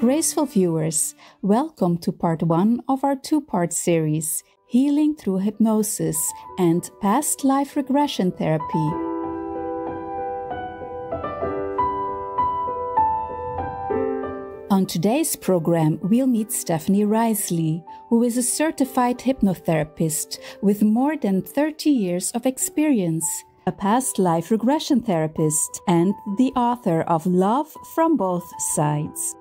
Graceful viewers, welcome to part 1 of our two-part series, Healing Through Hypnosis and Past Life Regression Therapy. On today's program, we'll meet Stephanie Risley, who is a certified hypnotherapist with more than 30 years of experience, a past life regression therapist, and the author of Love from Both Sides.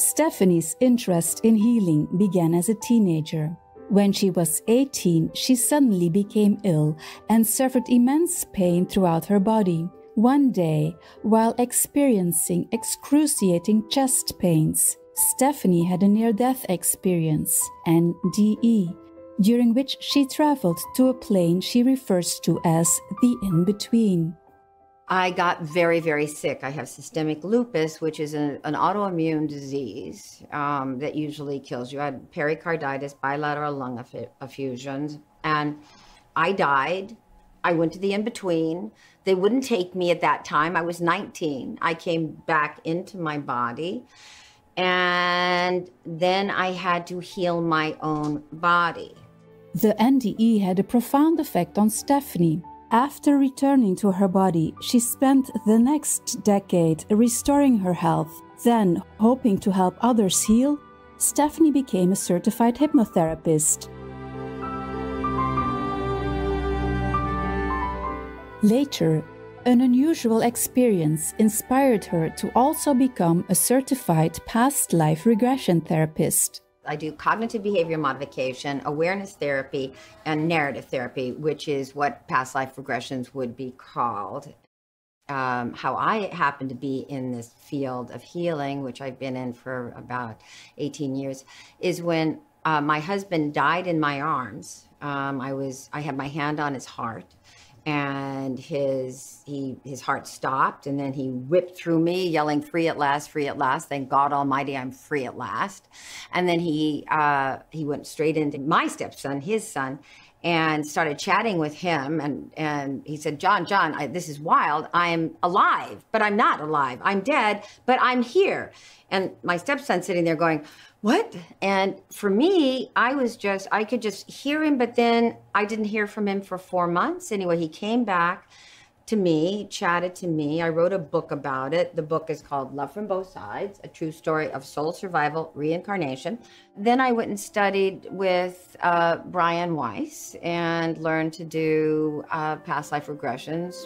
Stephanie's interest in healing began as a teenager. When she was 18, she suddenly became ill and suffered immense pain throughout her body. One day, while experiencing excruciating chest pains, Stephanie had a near-death experience, NDE, during which she traveled to a plane she refers to as the in-between. I got very, very sick. I have systemic lupus, which is an autoimmune disease that usually kills you. I had pericarditis, bilateral lung effusions, and I died. I went to the in-between. They wouldn't take me at that time. I was 19. I came back into my body, and then I had to heal my own body. The NDE had a profound effect on Stephanie. After returning to her body, she spent the next decade restoring her health. Then, hoping to help others heal, Stephanie became a certified hypnotherapist. Later, an unusual experience inspired her to also become a certified past life regression therapist. I do cognitive behavior modification, awareness therapy, and narrative therapy, which is what past life regressions would be called. How I happen to be in this field of healing, which I've been in for about 18 years, is when my husband died in my arms. I had my hand on his heart, and his heart stopped, and then he whipped through me yelling, free at last, thank God Almighty, I'm free at last. And then he went straight into my stepson, his son, and started chatting with him, and he said, John, this is wild, I am alive, but I'm not alive, I'm dead, but I'm here. And my stepson sitting there going, what? And for me, I could just hear him, but then I didn't hear from him for 4 months. Anyway, he came back to me, chatted to me. I wrote a book about it. The book is called Love from Both Sides, a true story of soul survival, reincarnation. Then I went and studied with Brian Weiss and learned to do past life regressions.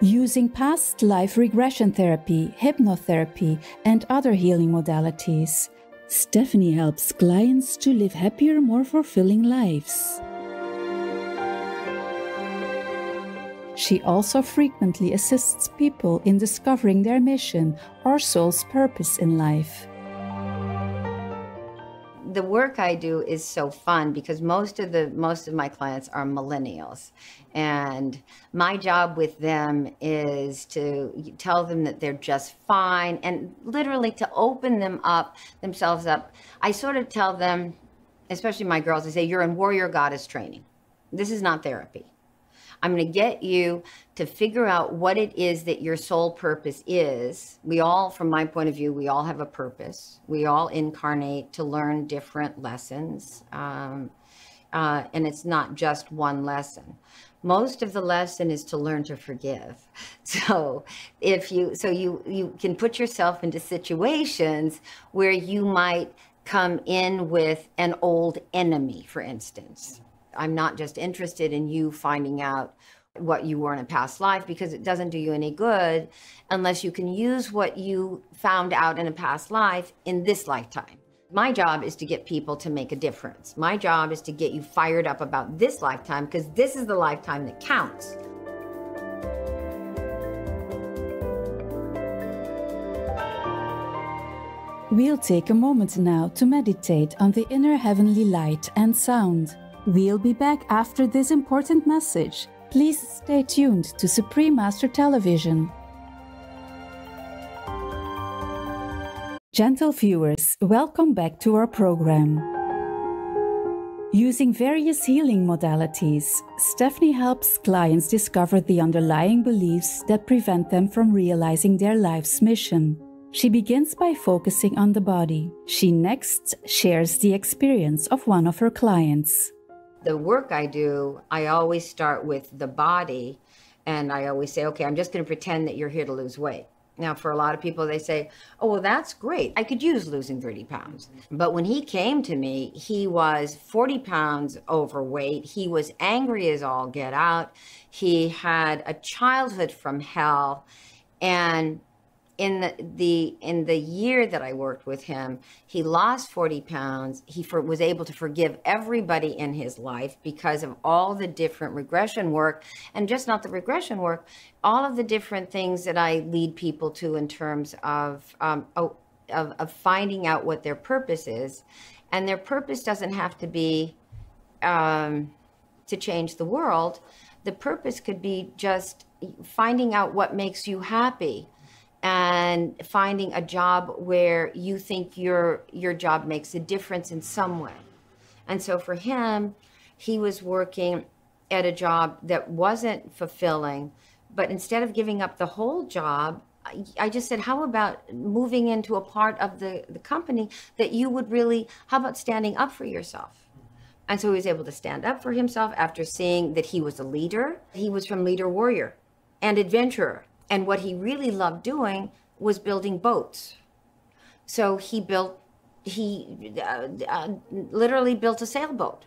Using past life regression therapy, hypnotherapy, and other healing modalities, Stephanie helps clients to live happier, more fulfilling lives. She also frequently assists people in discovering their mission or soul's purpose in life. The work I do is so fun because most of my clients are millennials, and my job with them is to tell them that they're just fine and literally to open themselves up. I sort of tell them, especially my girls, I say, you're in warrior goddess training. This is not therapy. I'm going to get you to figure out what it is that your soul purpose is. We all, from my point of view, we all have a purpose. We all incarnate to learn different lessons. And it's not just one lesson. Most of the lesson is to learn to forgive. So you can put yourself into situations where you might come in with an old enemy, for instance. I'm not just interested in you finding out what you were in a past life, because it doesn't do you any good unless you can use what you found out in a past life in this lifetime. My job is to get people to make a difference. My job is to get you fired up about this lifetime, because this is the lifetime that counts. We'll take a moment now to meditate on the inner heavenly light and sound. We'll be back after this important message. Please stay tuned to Supreme Master Television. Gentle viewers, welcome back to our program. Using various healing modalities, Stephanie helps clients discover the underlying beliefs that prevent them from realizing their life's mission. She begins by focusing on the body. She next shares the experience of one of her clients. The work I do, I always start with the body, and I always say, okay, I'm just going to pretend that you're here to lose weight. Now, for a lot of people, they say, oh, well, that's great. I could use losing 30 pounds. But when he came to me, he was 40 pounds overweight. He was angry as all get out. He had a childhood from hell. And in the year that I worked with him, he lost 40 pounds. He was able to forgive everybody in his life because of all the different regression work, and just not the regression work, all of the different things that I lead people to in terms of finding out what their purpose is. And their purpose doesn't have to be to change the world. The purpose could be just finding out what makes you happy, and finding a job where you think your job makes a difference in some way. And so for him, he was working at a job that wasn't fulfilling, but instead of giving up the whole job, I just said, how about moving into a part of the company that you would really, how about standing up for yourself? And so he was able to stand up for himself after seeing that he was a leader. He was from Leader Warrior and Adventurer. And what he really loved doing was building boats. So he literally built a sailboat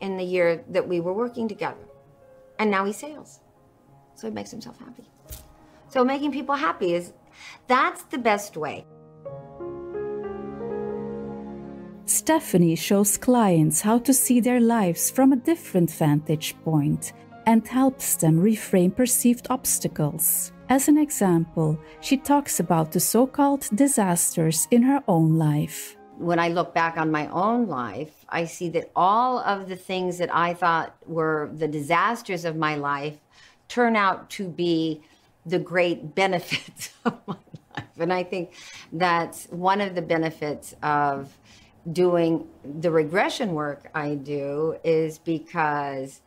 in the year that we were working together. And now he sails. So he makes himself happy. So making people happy that's the best way. Stephanie shows clients how to see their lives from a different vantage point and helps them reframe perceived obstacles. As an example, she talks about the so-called disasters in her own life. When I look back on my own life, I see that all of the things that I thought were the disasters of my life turn out to be the great benefits of my life. And I think that's one of the benefits of doing the regression work I do, is because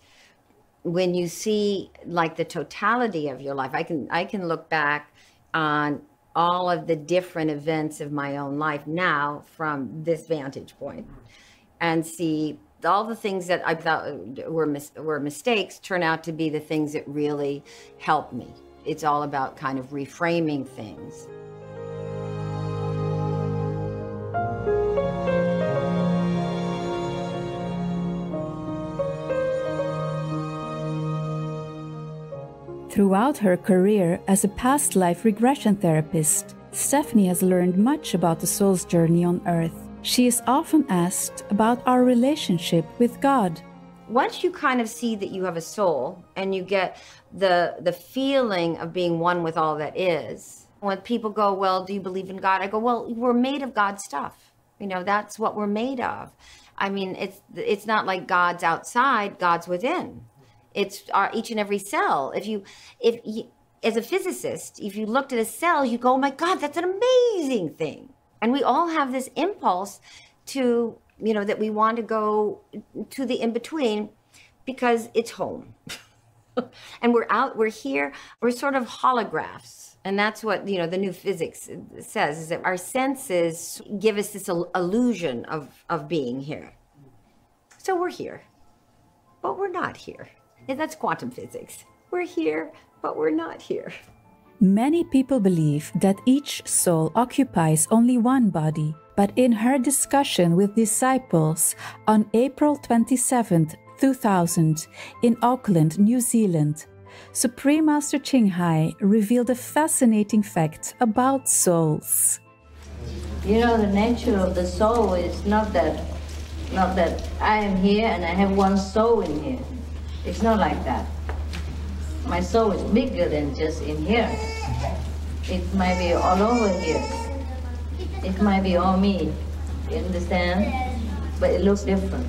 when you see like the totality of your life, I can look back on all of the different events of my own life now from this vantage point and see all the things that I thought were mistakes turn out to be the things that really helped me. It's all about kind of reframing things. Throughout her career as a past life regression therapist, Stephanie has learned much about the soul's journey on Earth. She is often asked about our relationship with God. Once you kind of see that you have a soul and you get the feeling of being one with all that is, when people go, well, do you believe in God? I go, well, we're made of God's stuff. You know, that's what we're made of. I mean, it's not like God's outside, God's within. It's each and every cell. If you, as a physicist, if you looked at a cell, you go, oh my God, that's an amazing thing. And we all have this impulse to, you know, that we want to go to the in-between because it's home. And we're here, we're sort of holographs. And that's what, you know, the new physics says, is that our senses give us this illusion of being here. So we're here, but we're not here. And that's quantum physics. We're here, but we're not here. Many people believe that each soul occupies only one body, but in her discussion with disciples on April 27, 2000, in Auckland, New Zealand, Supreme Master Ching Hai revealed a fascinating fact about souls. You know, the nature of the soul is not that I am here and I have one soul in here. It's not like that. My soul is bigger than just in here. It might be all over here. It might be all me, you understand? But it looks different.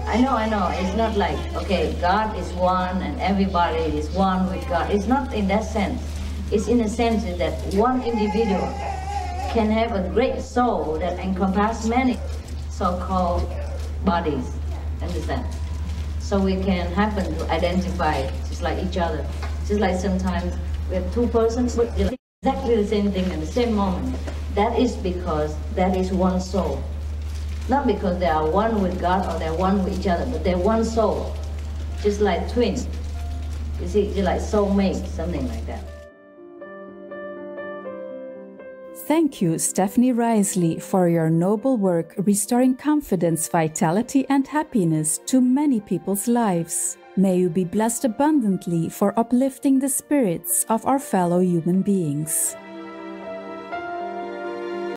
I know, it's not like, okay, God is one and everybody is one with God. It's not in that sense. It's in a sense that one individual can have a great soul that encompasses many so-called bodies, understand? So we can happen to identify just like each other. Just like sometimes we have two persons with exactly the same thing at the same moment. That is because that is one soul. Not because they are one with God or they're one with each other, but they're one soul. Just like twins. You see, just like soulmates, something like that. Thank you, Stephanie Risley, for your noble work restoring confidence, vitality, and happiness to many people's lives. May you be blessed abundantly for uplifting the spirits of our fellow human beings.